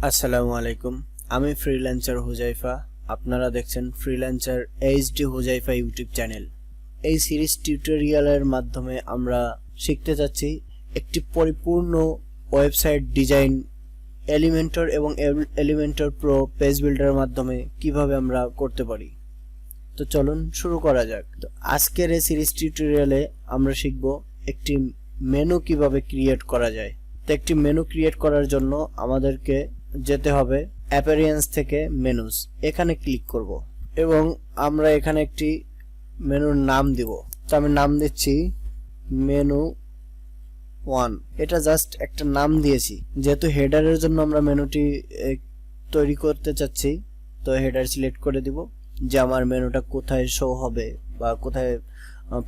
আসসালামু আলাইকুম। আমি ফ্রিল্যান্সার হজাইফা। আপনারা দেখছেন ফ্রিল্যান্সার এইচডি হজাইফা ইউটিউব চ্যানেল। এই সিরিজ টিউটোরিয়ালের মাধ্যমে আমরা শিখতে যাচ্ছি একটি পরিপূর্ণ ওয়েবসাইট ডিজাইন এলিমেন্টর এবং এলিমেন্টর প্রো পেজ বিল্ডারের মাধ্যমে কিভাবে আমরা করতে পারি। তো চলুন শুরু করা যাক। তো আজকের এই সিরিজ টিউটোরিয়ালে আমরা শিখব একটি মেনু কিভাবে ক্রিয়েট করা যায়। তো একটি মেনু ক্রিয়েট করার জন্য আমাদেরকে যেতে হবে অ্যাপিয়ারেন্স থেকে মেনুস, এখানে ক্লিক করব এবং আমরা এখানে একটি মেনুর নাম দিব। তো আমি নাম দিচ্ছি মেনু 1। এটা জাস্ট একটা নাম দিয়েছি, যেহেতু হেডারের জন্য আমরা মেনুটি তৈরি করতে চাচ্ছি। তো হেডার সিলেক্ট করে দিব যে আমার মেনুটা কোথায় শো হবে বা কোথায়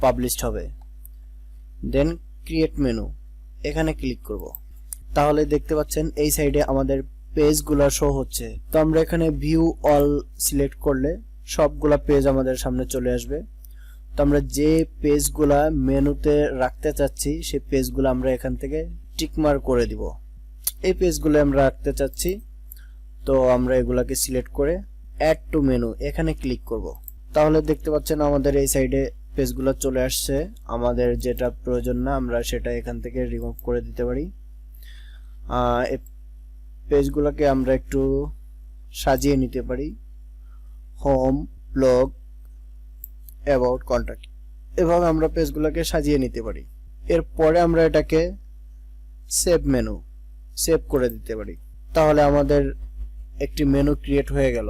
পাবলিশড হবে। দেন ক্রিয়েট মেনু, এখানে ক্লিক করব। তাহলে দেখতে পাচ্ছেন এই সাইডে আমাদের পেজগুলো শো হচ্ছে। তো আমরা এখানে ভিউ অল সিলেক্ট করলে সবগুলা পেজ আমাদের সামনে চলে আসবে। তো আমরা যে পেজগুলা মেনুতে রাখতে চাচ্ছি সেই পেজগুলো আমরা এখান থেকে টিকমার্ক করে দিব। এই পেজগুলো আমরা রাখতে চাচ্ছি, তো আমরা এগুলাকে সিলেক্ট করে অ্যাড টু মেনু, এখানে ক্লিক করব। তাহলে দেখতে পাচ্ছেন আমাদের এই সাইডে পেজগুলো চলে আসছে। আমাদের যেটা প্রয়োজন না আমরা সেটা এখান থেকে রিমুভ করে দিতে পারি। পেজগুলোকে আমরা একটু সাজিয়ে নিতে পারি, হোম, ব্লগ, অ্যাবাউট, কন্টাক্ট, এভাবে আমরা পেজগুলোকে সাজিয়ে নিতে পারি। এরপরে আমরা এটাকে সেভ করে দিতে পারি। তাহলে আমাদের একটি মেনু ক্রিয়েট হয়ে গেল।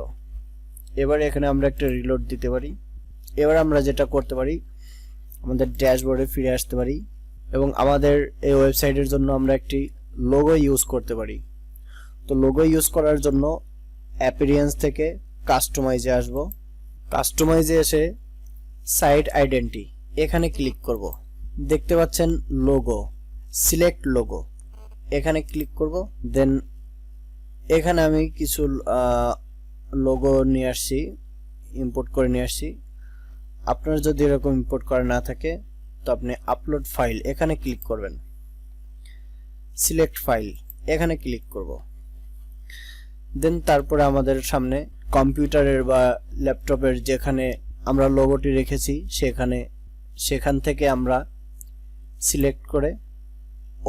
এবার এখানে আমরা একটা রিলোড দিতে পারি। এবার আমরা যেটা করতে পারি, আমাদের ড্যাশবোর্ডে ফিরে আসতে পারি এবং আমাদের এই ওয়েবসাইটের জন্য আমরা একটি লোগো ইউজ করতে পারি। তো লোগো ইউজ করার জন্য অ্যাপিয়ারেন্স থেকে কাস্টমাইজে আসব। কাস্টমাইজে এসে সাইট আইডেন্টি, এখানে ক্লিক করব। দেখতে পাচ্ছেন লোগো, সিলেক্ট লোগো, এখানে ক্লিক করব। দেন এখানে আমি কিছু লোগো নিয়ে আসছি, ইম্পোর্ট করে নিয়ে আসছি। আপনার যদি এরকম ইম্পোর্ট করা না থাকে তো আপনি আপলোড ফাইল, এখানে ক্লিক করবেন। সিলেক্ট ফাইল, এখানে ক্লিক করব। দেন তারপরে আমাদের সামনে কম্পিউটারের বা ল্যাপটপের যেখানে আমরা লোগোটি রেখেছি সেখান থেকে আমরা সিলেক্ট করে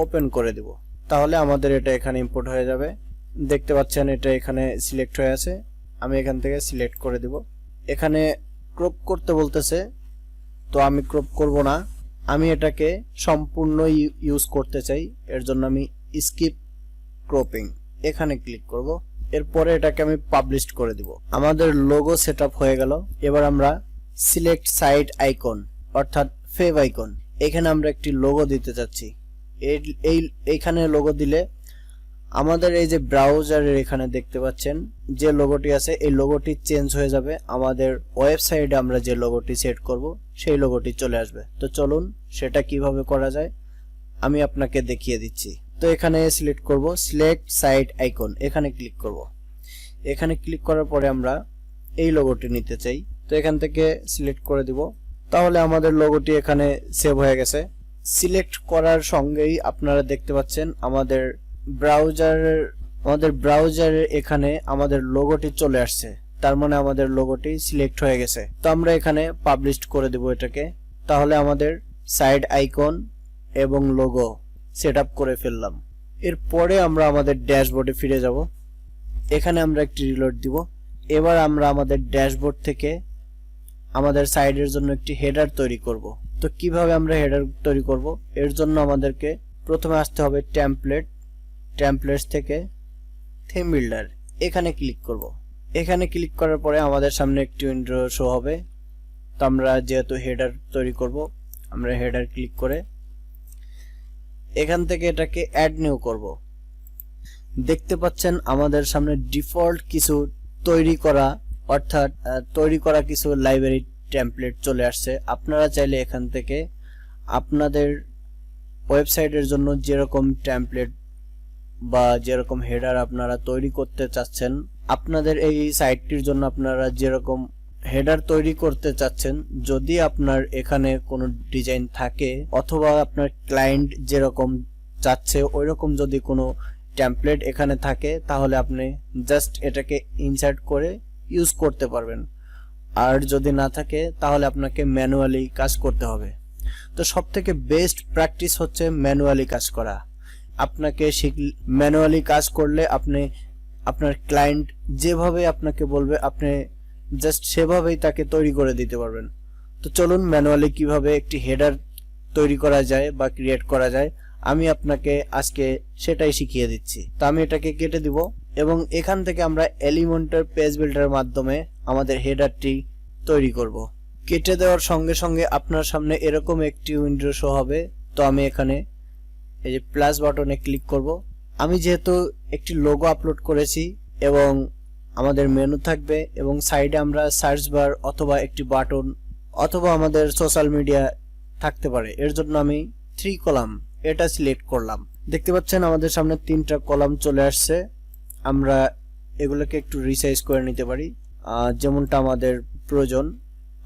ওপেন করে দেব। তাহলে আমাদের এটা এখানে ইম্পোর্ট হয়ে যাবে। দেখতে পাচ্ছেন এটা এখানে সিলেক্ট হয়ে আছে। আমি এখান থেকে সিলেক্ট করে দেব। এখানে ক্রপ করতে বলতেছে, তো আমি ক্রপ করব না, আমি এটাকে সম্পূর্ণ ইউজ করতে চাই। এর জন্য আমি স্কিপ ক্রপিং, এখানে ক্লিক করব। এরপরে এটাকে আমি পাবলিশ করে দিব। আমাদের লোগো সেটআপ হয়ে গেল। এবার আমরা সিলেক্ট সাইট আইকন অর্থাৎ ফেভ আইকন, এখানে আমরা একটি লোগো দিতে চাচ্ছি। এইখানে লোগো দিলে আমাদের এই যে ব্রাউজারের এখানে দেখতে পাচ্ছেন যে লোগোটি আছে, এই লোগোটি চেঞ্জ হয়ে যাবে। আমাদের ওয়েবসাইটে আমরা যে লোগোটি সেট করব সেই লোগোটি চলে আসবে। তো চলুন সেটা কিভাবে করা যায় আমি আপনাকে দেখিয়ে দিচ্ছি। তো এখানে সিলেক্ট করব সিলেক্ট সাইট আইকন, এখানে ক্লিক করব। এখানে ক্লিক করার পরে আমরা এই লোগোটি নিতে চাই, তো এখান থেকে সিলেক্ট করে দিব। তাহলে আমাদের লোগোটি এখানে সেভ হয়ে গেছে। সিলেক্ট করার সঙ্গেই আপনারা দেখতে পাচ্ছেন আমাদের ব্রাউজারের এখানে আমাদের লোগোটি চলে আসছে। তার মানে আমাদের লোগোটি সিলেক্ট হয়ে গেছে। তো আমরা এখানে পাবলিশ করে দেব এটাকে। তাহলে আমাদের সাইড আইকন এবং লোগো সেটআপ করে ফেললাম। এরপরে আমরা আমাদের ড্যাশবোর্ডে ফিরে যাব। এখানে আমরা একটি রিলোড দিব। এবার আমরা আমাদের ড্যাশবোর্ড থেকে আমাদের সাইডের জন্য একটি হেডার তৈরি করব। তো কিভাবে আমরা হেডার তৈরি করব, এর জন্য আমাদেরকে প্রথমে আসতে হবে টেমপ্লেটস থেকে থিম বিল্ডার, এখানে ক্লিক করব। এখানে ক্লিক করার পরে আমাদের সামনে একটি উইন্ডো শো হবে। তো আমরা যেহেতু হেডার তৈরি করব, আমরা হেডার ক্লিক করে এখান থেকে এটাকে অ্যাড নিউ করব। দেখতে পাচ্ছেন আমাদের সামনে ডিফল্ট কিছু তৈরি করা কিছু লাইব্রেরি টেমপ্লেট চলে আসছে। আপনারা চাইলে এখান থেকে আপনাদের ওয়েবসাইটের জন্য যেরকম টেমপ্লেট বা যেরকম হেডার আপনারা তৈরি করতে চাচ্ছেন, আপনাদের এই সাইটটির জন্য আপনারা যেরকম হেডার তৈরি করতে চাচ্ছেন, যদি আপনার এখানে কোনো ডিজাইন থাকে অথবা আপনার ক্লায়েন্ট যেরকম চাচ্ছে ওইরকম যদি কোনো টেমপ্লেট এখানে থাকে তাহলে আপনি জাস্ট এটাকে ইনসার্ট করে ইউজ করতে পারবেন, আর যদি না থাকে তাহলে আপনাকে ম্যানুয়ালি কাজ করতে হবে। তো সবথেকে বেস্ট প্র্যাকটিস হচ্ছে ম্যানুয়ালি কাজ করা। আপনাকে ম্যানুয়ালি কাজ করলে আপনি আপনার ক্লায়েন্ট যেভাবে আপনাকে বলবে আপনি জাস্ট সেভাবেই তাকে তৈরি করে দিতে পারবেন। তো চলুন ম্যানুয়ালি কিভাবে একটি হেডার তৈরি করা যায় বা ক্রিয়েট করা যায় আমি আপনাকে আজকে সেটাই শিখিয়ে দিচ্ছি। তো আমি এটাকে কেটে দিব এবং এখান থেকে আমরা এলিমেন্টর পেজ বিল্ডারের মাধ্যমে আমাদের হেডারটি তৈরি করব। কেটে দেওয়ার সঙ্গে সঙ্গে আপনার সামনে এরকম একটি উইন্ডো শো হবে। তো আমি এখানে এই যে প্লাস বাটনে ক্লিক করব। আমি যেহেতু একটি লোগো আপলোড করেছি এবং আমাদের মেনু থাকবে এবং সাইডে আমরা সার্চ বার অথবা একটি বাটন অথবা আমাদের সোশ্যাল মিডিয়া থাকতে পারে, এর জন্য আমি 3 কলাম এটা সিলেক্ট করলাম। দেখতে পাচ্ছেন আমাদের সামনে 3টা কলাম চলে আসছে। আমরা এগুলোকে একটু রিসাইজ করে নিতে পারি যেমনটা আমাদের প্রয়োজন।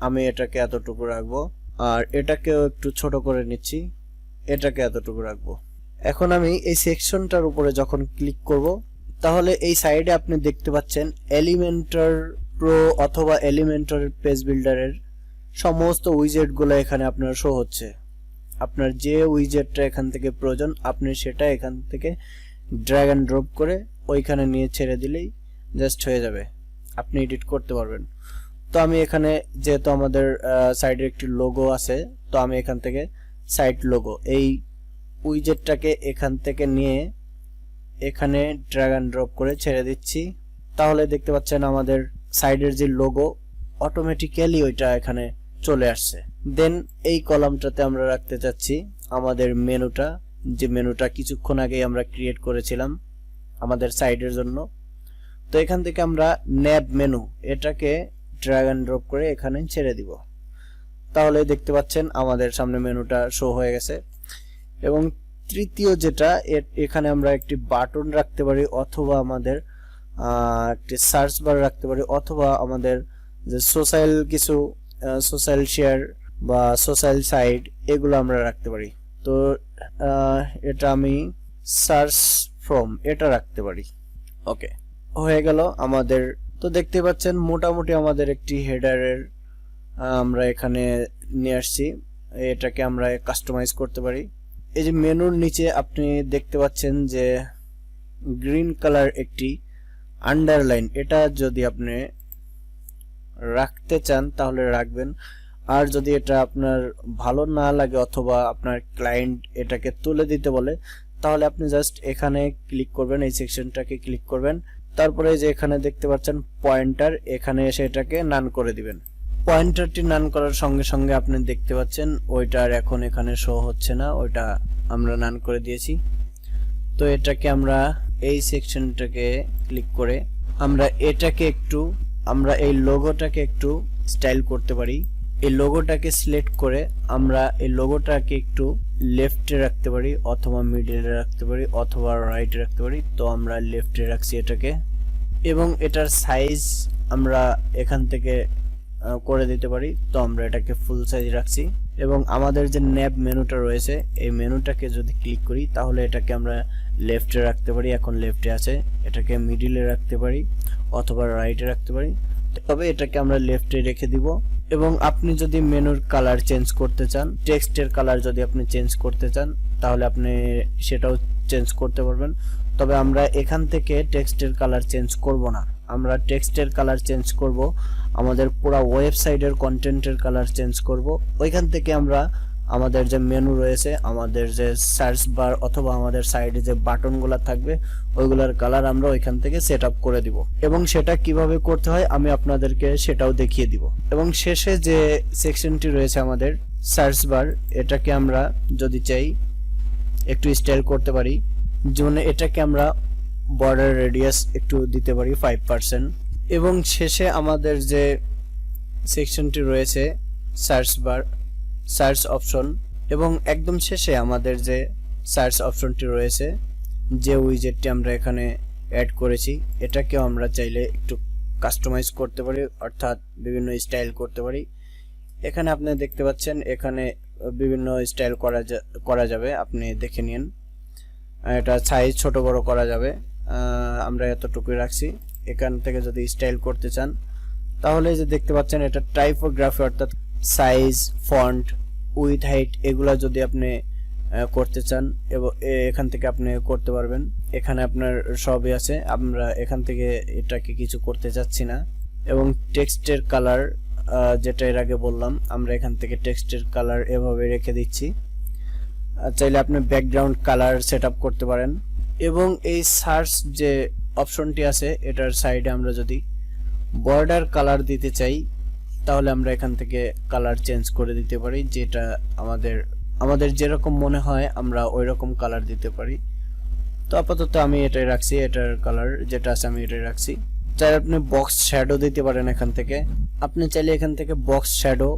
আমি এটাকে এতটুকু রাখবো আর এটাকেও একটু ছোট করে নিচ্ছি, এটাকে এতটুকু রাখবো। এখন আমি এই সেকশনটার উপরে যখন ক্লিক করব তাহলে এই সাইডে আপনি দেখতে পাচ্ছেন এলিমেন্টর প্রো অথবা এলিমেন্টর পেজ বিল্ডারের সমস্ত উইজেটগুলো এখানে আপনার শো হচ্ছে। আপনার যে উইজেটটা এখান থেকে প্রয়োজন আপনি সেটা এখান থেকে ড্র্যাগ এন্ড ড্রপ করে ওইখানে নিয়ে ছেড়ে দিলেই জাস্ট হয়ে যাবে, আপনি এডিট করতে পারবেন। তো আমি এখানে যেহেতু আমাদের সাইডে একটি লোগো আছে, তো আমি এখান থেকে সাইট লোগো এই উইজেটটাকে এখান থেকে নিয়ে এখানে ড্র্যাগ এন্ড ড্রপ করে ছেড়ে দিচ্ছি। তাহলে দেখতে পাচ্ছেন আমাদের সাইডের যে লোগো অটোমেটিক্যালি ওইটা এখানে চলে আসছে। দেন এই কলামটাতে আমরা রাখতে চাচ্ছি আমাদের মেনুটা, যে মেনুটা কিছুক্ষণ আগে আমরা ক্রিয়েট করেছিলাম আমাদের সাইডের জন্য। তো এখান থেকে আমরা ন্যাব মেনু এটাকে ড্র্যাগ এন্ড ড্রপ করে এখানে ছেড়ে দিব। তাহলে দেখতে পাচ্ছেন আমাদের সামনে মেনুটা শো হয়ে গেছে। এবং তৃতীয় যেটা এখানে আমরা একটি বাটন রাখতে পারি অথবা আমাদের একটি সার্চ বার রাখতে পারি অথবা আমাদের যে সোশ্যাল কিছু সোশ্যাল শেয়ার বা সোশ্যাল সাইট এগুলো আমরা রাখতে পারি। তো এটা আমি সার্চ ফ্রম এটা রাখতে পারি। ওকে, হয়ে গেল আমাদের। তো দেখতে পাচ্ছেন মোটামুটি আমাদের একটি হেডারের আমরা এখানে নিয়ে আসছি। এটাকে আমরা কাস্টমাইজ করতে পারি। এই যে মেনুর নিচে আপনি দেখতে পাচ্ছেন যে গ্রিন কালার একটি আন্ডারলাইন, এটা যদি আপনি রাখতে চান তাহলে রাখবেন, আর যদি এটা আপনার ভালো না লাগে অথবা আপনার ক্লায়েন্ট এটাকে তুলে দিতে বলে তাহলে আপনি জাস্ট এখানে ক্লিক করবেন, এই সেকশনটাকে ক্লিক করবেন, তারপরে যে এখানে দেখতে পাচ্ছেন পয়েন্টার, এখানে এসে এটাকে নান করে দিবেন। পয়েন্টারটি নান করার সঙ্গে সঙ্গে আপনি দেখতে পাচ্ছেন ওইটার এখন এখানে শো হচ্ছে না, ওইটা আমরা নান করে দিয়েছি। তো এটাকে আমরা এই সেকশনটাকে ক্লিক করে আমরা এটাকে একটু আমরা এই লোগোটাকে একটু স্টাইল করতে পারি। এই লোগোটাকে সিলেক্ট করে আমরা এই লোগোটাকে একটু লেফটে রাখতে পারি অথবা মিডলে রাখতে পারি অথবা রাইটে রাখতে পারি। তো আমরা লেফটে রাখছি এটাকে এবং এটার সাইজ আমরা এখান থেকে করে দিতে পারি। তো আমরা এটাকে ফুল সাইজ রাখছি এবং আমাদের যে ন্যাব মেনুটা রয়েছে এই মেনুটাকে যদি ক্লিক করি তাহলে এটাকে আমরা লেফটে রাখতে পারি, এখন লেফটে আছে, এটাকে মিডিলে রাখতে পারি অথবা রাইটে রাখতে পারি। তবে এটাকে আমরা লেফটে রেখে দিব। এবং আপনি যদি মেনুর কালার চেঞ্জ করতে চান, টেক্সটের কালার যদি আপনি চেঞ্জ করতে চান তাহলে আপনি সেটাও চেঞ্জ করতে পারবেন। তবে আমরা এখান থেকে টেক্সটের কালার চেঞ্জ করব না, আমরা টেক্সটের কালার চেঞ্জ করব আমাদের পুরো ওয়েবসাইটের কন্টেন্টের কালার চেঞ্জ করব। ওইখান থেকে আমরা আমাদের যে মেনু রয়েছে, আমাদের যে সার্চ বার অথবা আমাদের সাইডে যে বাটনগুলো থাকবে ওইগুলোর কালার আমরা ওইখান থেকে সেট আপ করে দিব এবং সেটা কিভাবে করতে হয় আমি আপনাদেরকে সেটাও দেখিয়ে দিব। এবং শেষে যে সেকশনটি রয়েছে আমাদের সার্চ বার, এটাকে আমরা যদি চাই একটু স্টাইল করতে পারি, যেমন এটাকে আমরা বর্ডার রেডিয়াস একটু দিতে পারি 5%। এবং শেষে আমাদের যে সেকশনটি রয়েছে সার্চ বার, সার্চ অপশন, এবং একদম শেষে আমাদের যে সার্চ অপশনটি রয়েছে যে উইজেটটি আমরা এখানে অ্যাড করেছি এটাকেও আমরা চাইলে একটু কাস্টমাইজ করতে পারি, অর্থাৎ বিভিন্ন স্টাইল করতে পারি। এখানে আপনি দেখতে পাচ্ছেন এখানে বিভিন্ন স্টাইল করা যাবে, আপনি দেখে নিন। এটা সাইজ ছোট বড় করা যাবে, আমরা এতটুকুই রাখছি। এখান থেকে যদি স্টাইল করতে চান তাহলে যে দেখতে পাচ্ছেন এটা টাইপোগ্রাফি অর্থাৎ সাইজ, ফন্ট, উইথ, হাইট এগুলা যদি আপনি করতে চান এবং এখান থেকে আপনি করতে পারবেন। এখানে আপনার সবই আছে, আমরা এখান থেকে এটাকে কিছু করতে চাচ্ছি না। এবং টেক্সটের কালার যেটা এর আগে বললাম, আমরা এখান থেকে টেক্সটের কালার এভাবে রেখে দিচ্ছি। চাইলে আপনি ব্যাকগ্রাউন্ড কালার সেটআপ করতে পারেন। এবং এই সার্চ যে অপশনটি আছে এটার সাইডে আমরা যদি বর্ডার কালার দিতে চাই তাহলে আমরা এখান থেকে কালার চেঞ্জ করে দিতে পারি, যেটা আমাদের যেরকম মনে হয় আমরা ওই রকম কালার দিতে পারি। তো আপাতত আমি এটাই রাখছি, এটার কালার যেটা আছে আমি এটাই রাখছি। চাইলে আপনি বক্স শ্যাডো দিতে পারেন এখান থেকে, আপনি চাইলে এখান থেকে বক্স শ্যাডো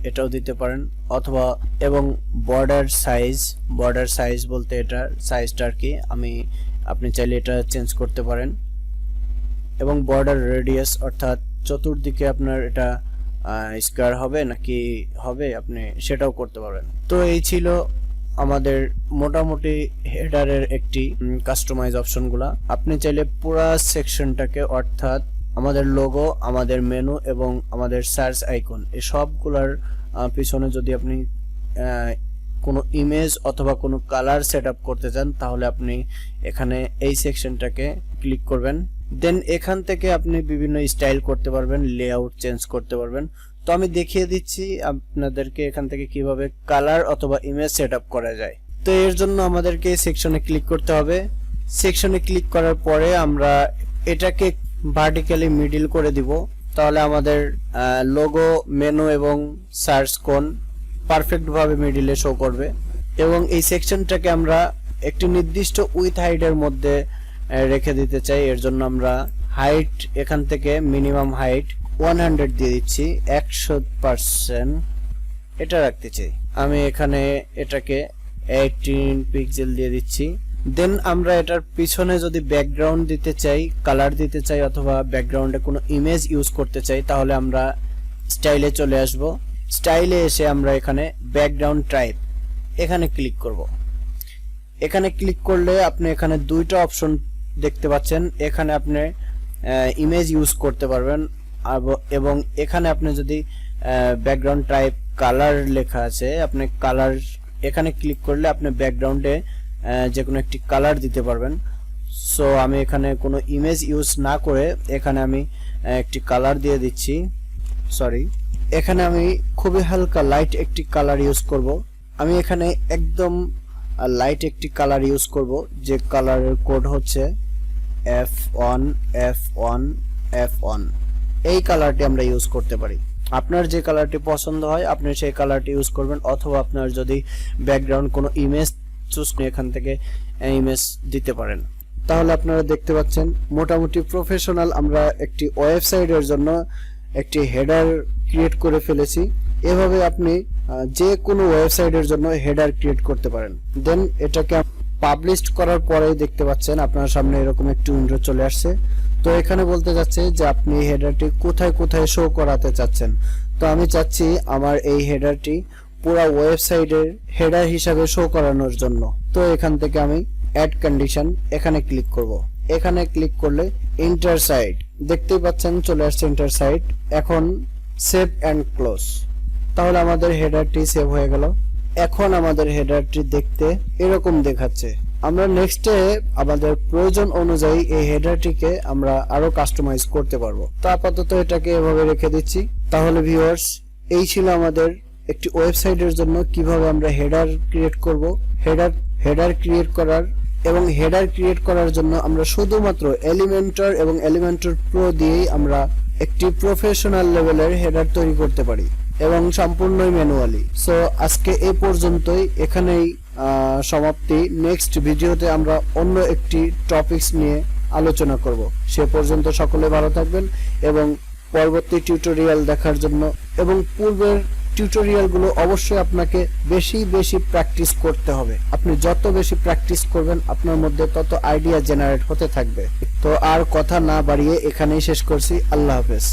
এটাও দিতে পারেন, অথবা এবং বর্ডার সাইজ বলতে এটার সাইজটা আর কি, আপনি চাইলে এটা চেঞ্জ করতে পারেন। এবং বর্ডার রেডিয়াস অর্থাৎ চতুর্দিকে আপনার এটা স্কয়ার হবে নাকি হবে আপনি সেটাও করতে পারবেন। তো এই ছিল আমাদের মোটামুটি হেডারের একটি কাস্টমাইজ অপশনগুলা। আপনি চাইলে পুরো সেকশনটাকে অর্থাৎ আমাদের লোগো, আমাদের মেনু এবং আমাদের সার্চ আইকন এই সবগুলার পিছনে যদি আপনি কোনো ইমেজ অথবা কোনো কালার সেটআপ করতে চান তাহলে আপনি এখানে এই সেকশনটাকে ক্লিক করবেন। দেন এখান থেকে আপনি বিভিন্ন স্টাইল করতে পারবেন, লেআউট চেঞ্জ করতে পারবেন। তো আমি দেখিয়ে দিচ্ছি আপনাদেরকে এখান থেকে কিভাবে কালার অথবা ইমেজ সেটআপ করা যায়। তো এর জন্য আমাদেরকে সেকশনে ক্লিক করতে হবে। সেকশনে ক্লিক করার পরে আমরা এটাকে ভার্টিক্যালি মিডল করে দিব, তাহলে আমাদের লোগো, মেনু এবং সার্চ কোন পারফেক্ট ভাবে মিডলে শো করবে। এবং এই সেকশনটাকে আমরা একটি নির্দিষ্ট উইথ হাইটের মধ্যে রেখে দিতে চাই। এর জন্য আমরা হাইট এখান থেকে মিনিমাম হাইট 100 দিয়ে দিচ্ছি, 100% এটা রাখতে চাই। আমি এখানে এটাকে 18 পিক্সেল দিয়ে দিচ্ছি। দেন আমরা এটার পিছনে যদি ব্যাকগ্রাউন্ড দিতে চাই, কালার দিতে চাই অথবা ব্যাকগ্রাউন্ডে কোনো ইমেজ ইউজ করতে চাই তাহলে আমরা স্টাইলে চলে আসব। স্টাইলে এসে আমরা এখানে ব্যাকগ্রাউন্ড টাইপ এখানে ক্লিক করব। এখানে ক্লিক করলে আপনি এখানে দুইটা অপশন দেখতে পাচ্ছেন। এখানে আপনি ইমেজ ইউজ করতে পারবেন এবং এখানে আপনি যদি ব্যাকগ্রাউন্ড টাইপ কালার লেখা আছে, আপনি কালার এখানে ক্লিক করলে আপনি ব্যাকগ্রাউন্ডে যে কোনো একটি কালার দিতে পারবেন। সো আমি এখানে কোনো ইমেজ ইউজ না করে এখানে আমি একটি কালার দিয়ে দিচ্ছি। এখানে আমি খুবই হালকা লাইট একটি কালার ইউজ করব। আমি এখানে একদম লাইট একটি কালার ইউজ করব, যে কালারের কোড হচ্ছে F1 এই কালারটি আমরা ইউজ করতে পারি। আপনার যে কালারটি পছন্দ হয় আপনি সেই কালারটি ইউজ করবেন, অথবা আপনার যদি ব্যাকগ্রাউন্ড কোনো ইমেজ চুজ করে এখান থেকে ইমেজ দিতে পারেন। তাহলে আপনারা দেখতে পাচ্ছেন মোটামুটি প্রফেশনাল আমরা একটি ওয়েবসাইটের জন্য একটি হেডার ক্রিয়েট করে ফেলেছি। এভাবে আপনি যে কোনো ওয়েবসাইটের জন্য হেডার ক্রিয়েট করতে পারেন। দেন এটাকে পাবলিশ করার পরেই দেখতে পাচ্ছেন আপনার সামনে এরকম একটি উইন্ডো চলে আসছে। তো এখানে বলতে যাচ্ছে যে আপনি হেডারটি কোথায় কোথায় শো করাতে চাচ্ছেন। তো আমি চাচ্ছি আমার এই হেডারটি পুরো ওয়েবসাইটের হেডার হিসাবে শো করানোর জন্য। তো এখান থেকে আমি অ্যাড কন্ডিশন এখানে ক্লিক করব। এখানে ক্লিক করলে ইন্টার সাইট দেখতেই পাচ্ছেন চলে আসছে ইন্টার সাইট। এখন সেভ এন্ড ক্লোজ, তাহলে আমাদের হেডারটি সেভ হয়ে গেল। এখন আমাদের হেডারটি দেখতে এরকম দেখাচ্ছে। আমরা নেক্সটে আমাদের প্রয়োজন অনুযায়ী এই হেডারটিকে আমরা আরো কাস্টমাইজ করতে পারবো। তো আপাতত এটাকে এভাবে রেখে দিচ্ছি। তাহলে ভিউয়ার্স, এই ছিল আমাদের একটি ওয়েবসাইটের জন্য কিভাবে আমরা হেডার ক্রিয়েট করব। হেডার ক্রিয়েট করার জন্য আমরা শুধুমাত্র এলিমেন্টর এবং এলিমেন্টর প্রো দিয়েই আমরা একটি প্রফেশনাল লেভেলের হেডার তৈরি করতে পারি এবং সম্পূর্ণই ম্যানুয়ালি। সো আজকে এই পর্যন্তই, এখানেই সমাপ্তি। নেক্সট ভিডিওতে আমরা অন্য একটি টপিকস নিয়ে আলোচনা করব। সে পর্যন্ত সকলে ভালো থাকবেন এবং পরবর্তী টিউটোরিয়াল দেখার জন্য এবং পূর্বের টিউটোরিয়ালগুলো অবশ্যই আপনাকে বেশি বেশি প্র্যাকটিস করতে হবে। আপনি যত বেশি প্র্যাকটিস করবেন আপনার মধ্যে তত আইডিয়া জেনারেট হতে থাকবে। তো আর কথা না বাড়িয়ে এখানেই শেষ করছি। আল্লাহ হাফেজ।